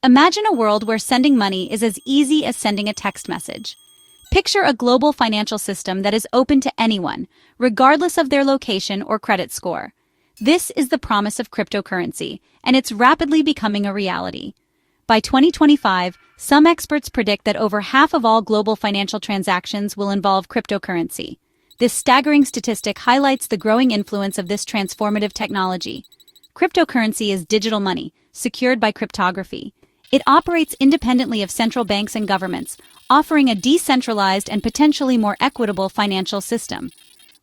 Imagine a world where sending money is as easy as sending a text message. Picture a global financial system that is open to anyone, regardless of their location or credit score. This is the promise of cryptocurrency, and it's rapidly becoming a reality. By 2025, some experts predict that over half of all global financial transactions will involve cryptocurrency. This staggering statistic highlights the growing influence of this transformative technology. Cryptocurrency is digital money, secured by cryptography. It operates independently of central banks and governments, offering a decentralized and potentially more equitable financial system.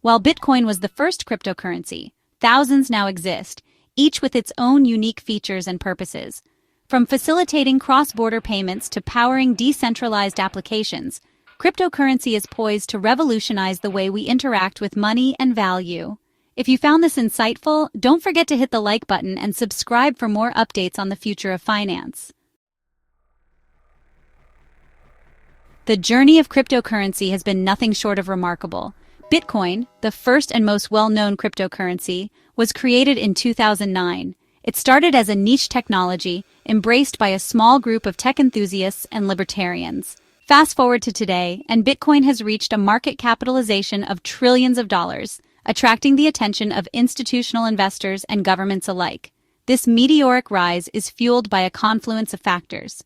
While Bitcoin was the first cryptocurrency, thousands now exist, each with its own unique features and purposes. From facilitating cross-border payments to powering decentralized applications, cryptocurrency is poised to revolutionize the way we interact with money and value. If you found this insightful, don't forget to hit the like button and subscribe for more updates on the future of finance. The journey of cryptocurrency has been nothing short of remarkable. Bitcoin, the first and most well-known cryptocurrency, was created in 2009. It started as a niche technology, embraced by a small group of tech enthusiasts and libertarians. Fast forward to today, and Bitcoin has reached a market capitalization of trillions of dollars, attracting the attention of institutional investors and governments alike. This meteoric rise is fueled by a confluence of factors.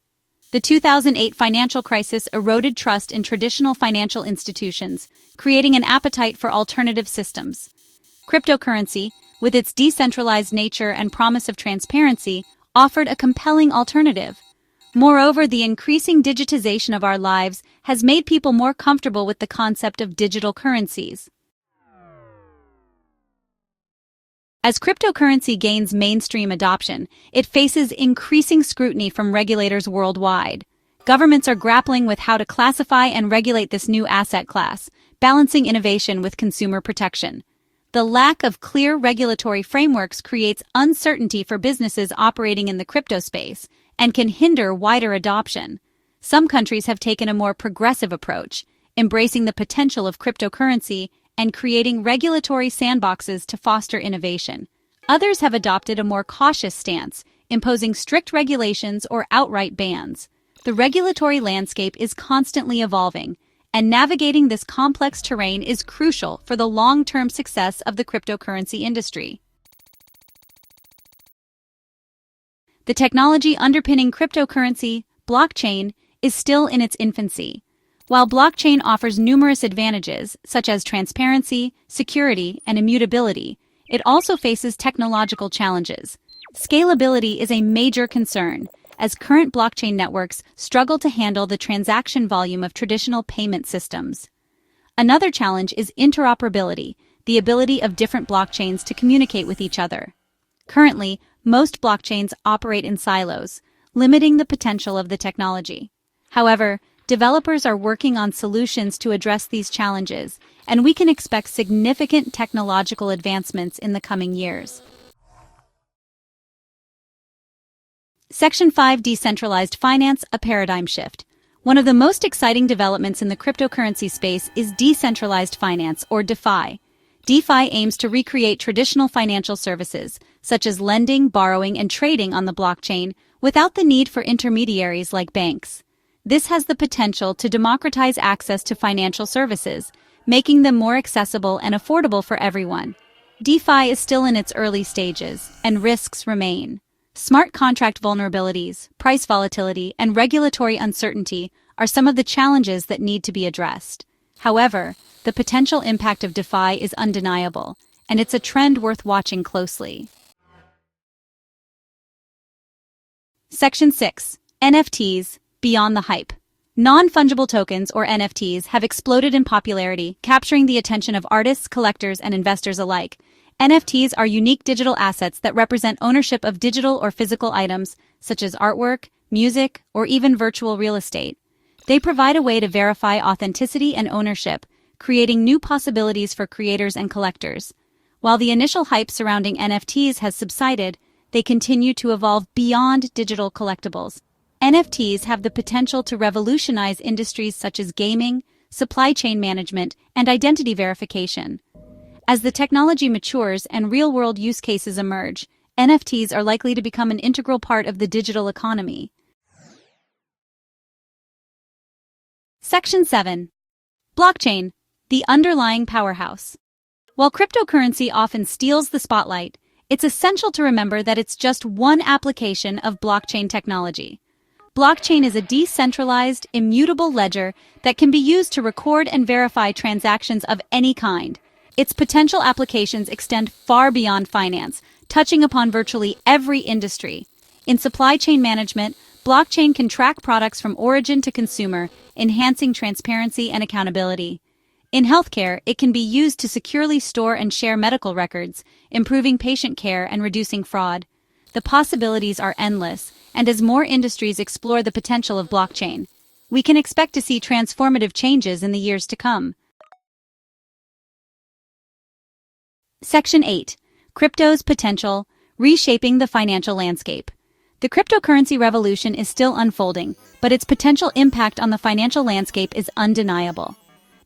The 2008 financial crisis eroded trust in traditional financial institutions, creating an appetite for alternative systems. Cryptocurrency, with its decentralized nature and promise of transparency, offered a compelling alternative. Moreover, the increasing digitization of our lives has made people more comfortable with the concept of digital currencies. As cryptocurrency gains mainstream adoption, it faces increasing scrutiny from regulators worldwide. Governments are grappling with how to classify and regulate this new asset class, balancing innovation with consumer protection. The lack of clear regulatory frameworks creates uncertainty for businesses operating in the crypto space and can hinder wider adoption. Some countries have taken a more progressive approach, embracing the potential of cryptocurrency and creating regulatory sandboxes to foster innovation. Others have adopted a more cautious stance, imposing strict regulations or outright bans. The regulatory landscape is constantly evolving, and navigating this complex terrain is crucial for the long-term success of the cryptocurrency industry. The technology underpinning cryptocurrency, blockchain, is still in its infancy. While blockchain offers numerous advantages, such as transparency, security, and immutability, it also faces technological challenges. Scalability is a major concern, as current blockchain networks struggle to handle the transaction volume of traditional payment systems. Another challenge is interoperability, the ability of different blockchains to communicate with each other. Currently, most blockchains operate in silos, limiting the potential of the technology. However, developers are working on solutions to address these challenges, and we can expect significant technological advancements in the coming years. Section 5: Decentralized Finance, a Paradigm Shift. One of the most exciting developments in the cryptocurrency space is decentralized finance, or DeFi. DeFi aims to recreate traditional financial services, such as lending, borrowing, and trading on the blockchain, without the need for intermediaries like banks. This has the potential to democratize access to financial services, making them more accessible and affordable for everyone. DeFi is still in its early stages, and risks remain. Smart contract vulnerabilities, price volatility, and regulatory uncertainty are some of the challenges that need to be addressed. However, the potential impact of DeFi is undeniable, and it's a trend worth watching closely. Section 6: NFTs, Beyond the Hype. Non-fungible tokens, or NFTs, have exploded in popularity, capturing the attention of artists, collectors, and investors alike. NFTs are unique digital assets that represent ownership of digital or physical items, such as artwork, music, or even virtual real estate. They provide a way to verify authenticity and ownership, creating new possibilities for creators and collectors. While the initial hype surrounding NFTs has subsided, they continue to evolve beyond digital collectibles. NFTs have the potential to revolutionize industries such as gaming, supply chain management, and identity verification. As the technology matures and real-world use cases emerge, NFTs are likely to become an integral part of the digital economy. Section 7. Blockchain, the underlying powerhouse. While cryptocurrency often steals the spotlight, it's essential to remember that it's just one application of blockchain technology. Blockchain is a decentralized, immutable ledger that can be used to record and verify transactions of any kind. Its potential applications extend far beyond finance, touching upon virtually every industry. In supply chain management, blockchain can track products from origin to consumer, enhancing transparency and accountability. In healthcare, it can be used to securely store and share medical records, improving patient care and reducing fraud. The possibilities are endless, and as more industries explore the potential of blockchain, we can expect to see transformative changes in the years to come. Section 8. Crypto's potential, reshaping the financial landscape. The cryptocurrency revolution is still unfolding, but its potential impact on the financial landscape is undeniable.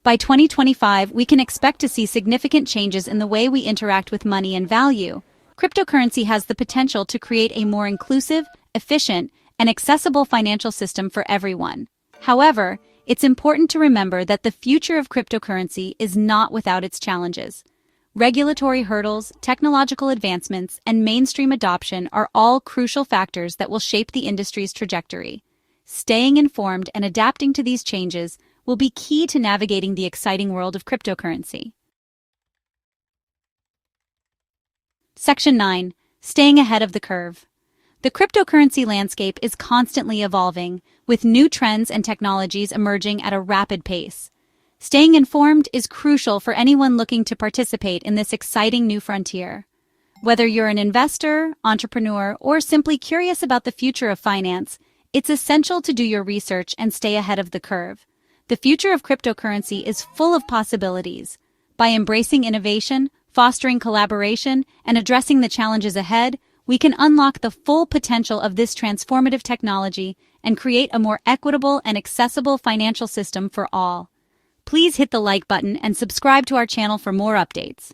By 2025, we can expect to see significant changes in the way we interact with money and value. Cryptocurrency has the potential to create a more inclusive, efficient, and accessible financial system for everyone. However, it's important to remember that the future of cryptocurrency is not without its challenges. Regulatory hurdles, technological advancements, and mainstream adoption are all crucial factors that will shape the industry's trajectory. Staying informed and adapting to these changes will be key to navigating the exciting world of cryptocurrency. Section 9. Staying ahead of the curve. The cryptocurrency landscape is constantly evolving, with new trends and technologies emerging at a rapid pace. Staying informed is crucial for anyone looking to participate in this exciting new frontier. Whether you're an investor, entrepreneur, or simply curious about the future of finance, it's essential to do your research and stay ahead of the curve. The future of cryptocurrency is full of possibilities. By embracing innovation, fostering collaboration, and addressing the challenges ahead, we can unlock the full potential of this transformative technology and create a more equitable and accessible financial system for all. Please hit the like button and subscribe to our channel for more updates.